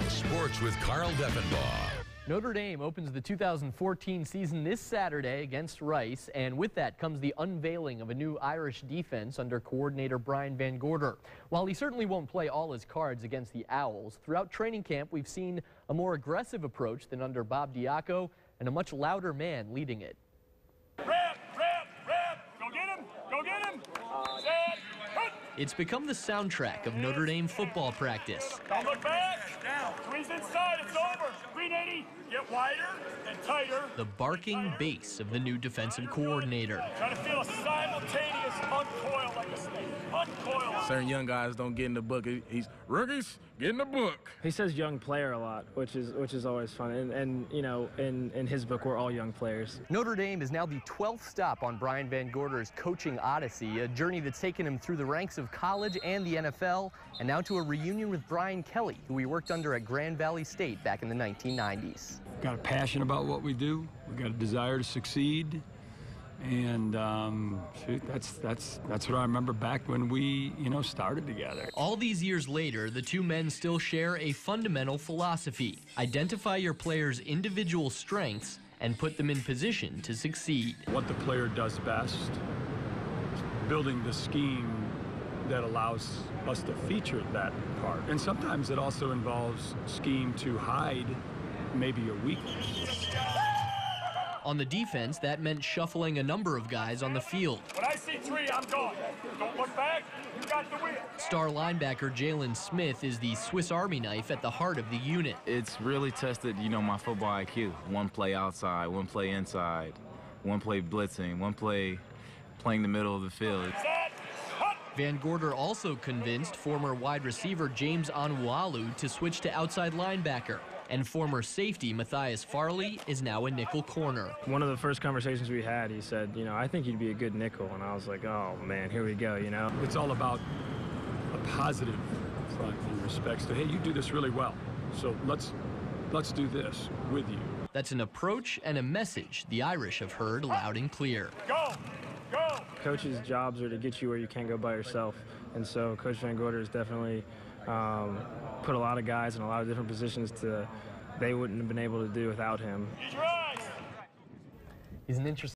Sports with Carl Defenbaugh. Notre Dame opens the 2014 season this Saturday against Rice, and with that comes the unveiling of a new Irish defense under coordinator Brian VanGorder. While he certainly won't play all his cards against the Owls, throughout training camp we've seen a more aggressive approach than under Bob Diaco and a much louder man leading it. Rep! Go get him! Go get him! Set! Hut! It's become the soundtrack of Notre Dame football practice. Don't look back! Squeeze inside, it's over! 380, get wider and tighter. The barking bass of the new defensive coordinator. Try to feel a simultaneous uncoil like a snake. Uncoil. Certain young guys don't get in the book. He's rookies, get in the book. He says young player a lot, which is always fun. And you know, in his book, we're all young players. Notre Dame is now the 12th stop on Brian VanGorder's coaching odyssey, a journey that's taken him through the ranks of college and the NFL, and now to a reunion with Brian Kelly, who he worked under at Grand Valley State back in the 1990s. Got a passion about what we do. We got a desire to succeed. And shoot, that's what I remember back when we, started together. All these years later, the two men still share a fundamental philosophy: identify your players' individual strengths and put them in position to succeed. What the player does best, building the scheme that allows us to feature that part. And sometimes it also involves scheme to hide maybe a weakness. On the defense, that meant shuffling a number of guys on the field. When I see three, I'm gone. Don't look back, you got the wheel. Star linebacker Jalen Smith is the Swiss Army knife at the heart of the unit. It's really tested, my football IQ. One play outside, one play inside, one play blitzing, one play playing the middle of the field. Set! Hut! VanGorder also convinced former wide receiver James Onwualu to switch to outside linebacker, and former safety Matthias Farley is now a nickel corner. One of the first conversations we had, he said, I think you'd be a good nickel. And I was like, oh, man, here we go, It's all about a positive front in respects to, hey, you do this really well, so let's do this with you. That's an approach and a message the Irish have heard loud and clear. Go! Go! Coaches' jobs are to get you where you can't go by yourself. And so Coach VanGorder has definitely put a lot of guys in a lot of different positions they wouldn't have been able to do without him. Use your eyes! He's an interesting